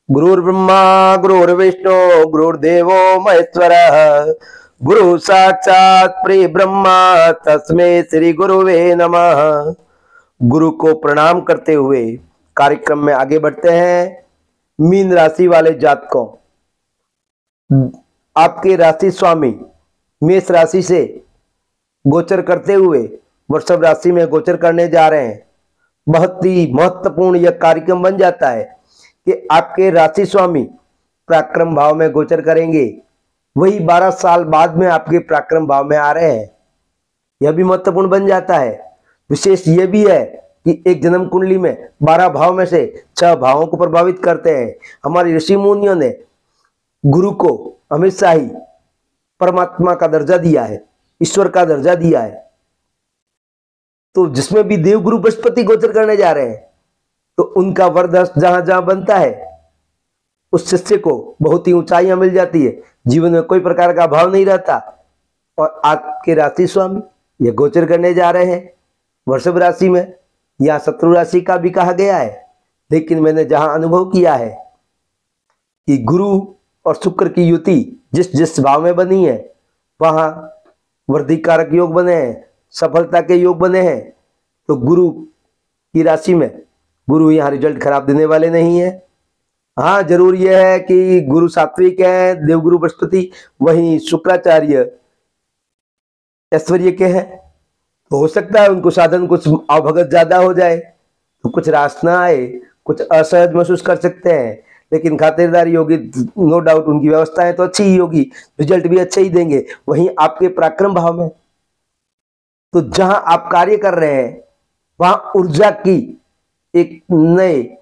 गुरुर्ब्रह्मा गुरुर्विष्णु गुरुर्देवो महेश्वरः गुरु साक्षात ब्रह्मा तस्मै श्री गुरुवे नमः। गुरु को प्रणाम करते हुए कार्यक्रम में आगे बढ़ते हैं। मीन राशि वाले जातकों, आपके राशि स्वामी मेष राशि से गोचर करते हुए वृषभ राशि में गोचर करने जा रहे हैं। बहुत ही महत्वपूर्ण यह कार्यक्रम बन जाता है कि आपके राशि स्वामी पराक्रम भाव में गोचर करेंगे। वही 12 साल बाद में आपके पराक्रम भाव में आ रहे हैं। यह भी महत्वपूर्ण बन जाता है। विशेष यह भी है कि एक जन्म कुंडली में 12 भाव में से 6 भावों को प्रभावित करते हैं। हमारे ऋषि मुनियों ने गुरु को हमेशा ही परमात्मा का दर्जा दिया है, ईश्वर का दर्जा दिया है। तो जिसमें भी देवगुरु बृहस्पति गोचर करने जा रहे हैं तो उनका वरदान जहां जहां बनता है उस शिष्य को बहुत ही ऊंचाइयां मिल जाती है। जीवन में कोई प्रकार का अभाव नहीं रहता। और आपके राशि स्वामी ये गोचर करने जा रहे हैं वृषभ राशि में। यहाँ शत्रु राशि का भी कहा गया है, लेकिन मैंने जहां अनुभव किया है कि गुरु और शुक्र की युति जिस जिस भाव में बनी है वहां वृद्धि कारक योग बने हैं, सफलता के योग बने हैं। तो गुरु की राशि में गुरु यहाँ रिजल्ट खराब देने वाले नहीं है। हाँ, जरूर यह है कि गुरु सात्विक है, देवगुरु बृहस्पति, वहीं शुक्राचार्य ऐश्वर्य के हैं। तो हो सकता है उनको साधन कुछ अवभगत ज्यादा हो जाए तो कुछ रास ना आए, कुछ असहज महसूस कर सकते हैं, लेकिन खातिरदारी होगी, नो डाउट उनकी व्यवस्थाएं तो अच्छी ही होगी, रिजल्ट भी अच्छे ही देंगे। वहीं आपके पराक्रम भाव में तो जहां आप कार्य कर रहे हैं वहां ऊर्जा की एक नए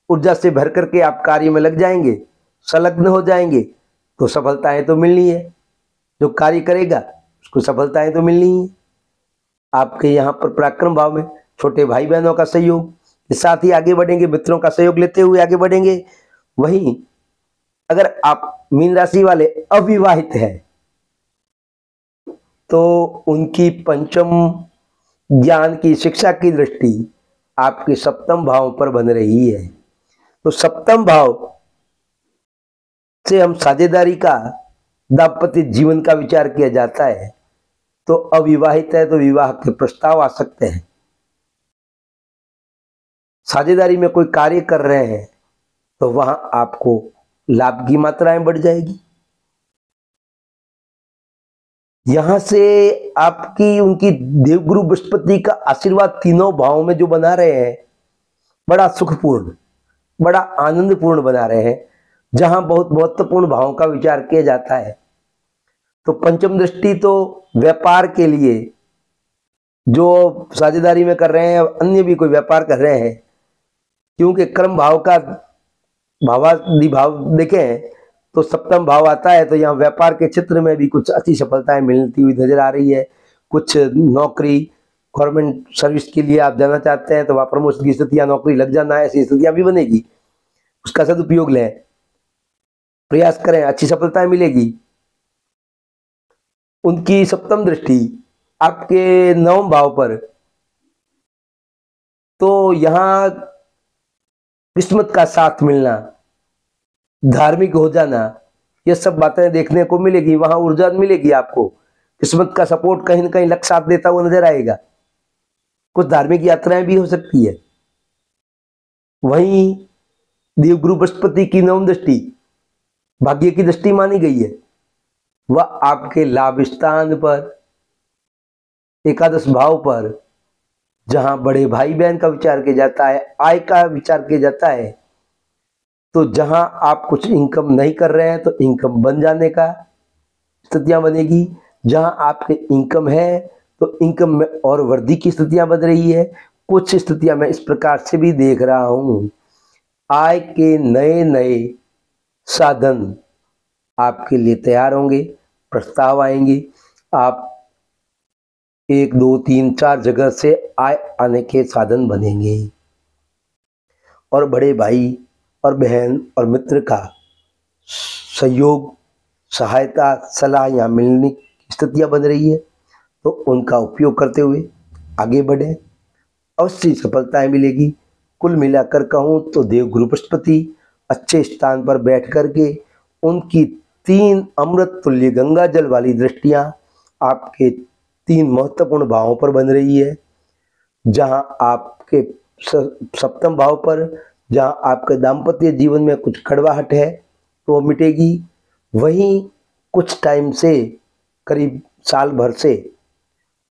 ऊर्जा से भर करके आप कार्य में लग जाएंगे, संलग्न हो जाएंगे तो सफलताएं तो मिलनी है। जो कार्य करेगा उसको सफलताएं तो मिलनी ही है। आपके यहाँ पर पराक्रम भाव में छोटे भाई बहनों का सहयोग के साथ ही आगे बढ़ेंगे, मित्रों का सहयोग लेते हुए आगे बढ़ेंगे। वहीं अगर आप मीन राशि वाले अविवाहित हैं तो उनकी पंचम ज्ञान की शिक्षा की दृष्टि आपके सप्तम भाव पर बन रही है। तो सप्तम भाव से हम साझेदारी का, दाम्पत्य जीवन का विचार किया जाता है। तो अविवाहित है तो विवाह के प्रस्ताव आ सकते हैं। साझेदारी में कोई कार्य कर रहे हैं तो वहां आपको लाभ की मात्राएं बढ़ जाएगी। यहां से आपकी उनकी देवगुरु बृहस्पति का आशीर्वाद तीनों भावों में जो बना रहे हैं, बड़ा सुखपूर्ण, बड़ा आनंदपूर्ण बना रहे हैं, जहां बहुत महत्वपूर्ण भावों का विचार किया जाता है। तो पंचम दृष्टि तो व्यापार के लिए जो साझेदारी में कर रहे हैं, अन्य भी कोई व्यापार कर रहे हैं, क्योंकि कर्म भाव का भावादि भाव देखें तो सप्तम भाव आता है। तो यहाँ व्यापार के क्षेत्र में भी कुछ अच्छी सफलताएं मिलती हुई नजर आ रही है। कुछ नौकरी, गवर्नमेंट सर्विस के लिए आप जाना चाहते हैं तो वहाँ प्रमोशन की स्थितियां, नौकरी लग जाना है, ऐसी स्थितियां भी बनेगी। उसका सदुपयोग लें, प्रयास करें, अच्छी सफलताएं मिलेगी। उनकी सप्तम दृष्टि आपके नवम भाव पर, तो यहाँ किस्मत का साथ मिलना, धार्मिक हो जाना, ये सब बातें देखने को मिलेगी। वहां ऊर्जा मिलेगी आपको, किस्मत का सपोर्ट कहीं ना कहीं लक साथ देता हुआ नजर आएगा। कुछ धार्मिक यात्राएं भी हो सकती है। वहीं देवगुरु बृहस्पति की नवम दृष्टि भाग्य की दृष्टि मानी गई है। वह आपके लाभ स्थान पर, एकादश भाव पर, जहां बड़े भाई बहन का विचार किया जाता है, आय का विचार किया जाता है, तो जहां आप कुछ इनकम नहीं कर रहे हैं तो इनकम बन जाने का स्थितियां बनेगी। जहां आपके इनकम है तो इनकम में और वृद्धि की स्थितियां बन रही है। कुछ स्थितियां मैं इस प्रकार से भी देख रहा हूं, आय के नए नए साधन आपके लिए तैयार होंगे, प्रस्ताव आएंगे। आप 1 2 3 4 जगह से आय आने के साधन बनेंगे। और बड़े भाई और बहन और मित्र का सहयोग, सहायता, सलाह यहाँ मिलने की स्थितियाँ बन रही है। तो उनका उपयोग करते हुए आगे बढ़े, अवश्य सफलताएं मिलेगी। कुल मिलाकर कहूँ तो देवगुरु बृहस्पति अच्छे स्थान पर बैठ करके उनकी 3 अमृत तुल्य गंगा जल वाली दृष्टियां आपके 3 महत्वपूर्ण भावों पर बन रही है। जहां आपके सप्तम भाव पर, जहां आपके दाम्पत्य जीवन में कुछ कड़वाहट है तो वो मिटेगी। वहीं कुछ टाइम से, करीब साल भर से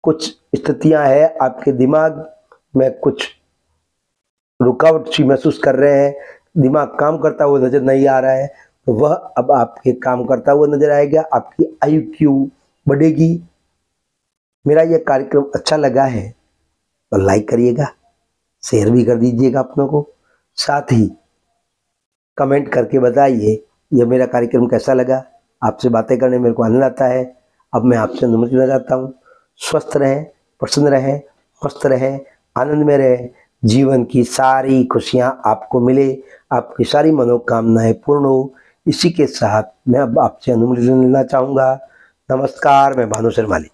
कुछ स्थितियां हैं, आपके दिमाग में कुछ रुकावट सी महसूस कर रहे हैं, दिमाग काम करता हुआ नजर नहीं आ रहा है, तो वह अब आपके काम करता हुआ नजर आएगा। आपकी IQ बढ़ेगी। मेरा यह कार्यक्रम अच्छा लगा है तो लाइक करिएगा, शेयर भी कर दीजिएगा अपनों को, साथ ही कमेंट करके बताइए यह मेरा कार्यक्रम कैसा लगा। आपसे बातें करने मेरे को आनंद आता है। अब मैं आपसे अनुमति लेना चाहता हूँ। स्वस्थ रहें, प्रसन्न रहें, मस्त रहें, आनंद में रहें, जीवन की सारी खुशियाँ आपको मिले, आपकी सारी मनोकामनाएं पूर्ण हो। इसी के साथ मैं अब आपसे अनुमति लेना चाहूँगा। नमस्कार, मैं भानु शर्माली।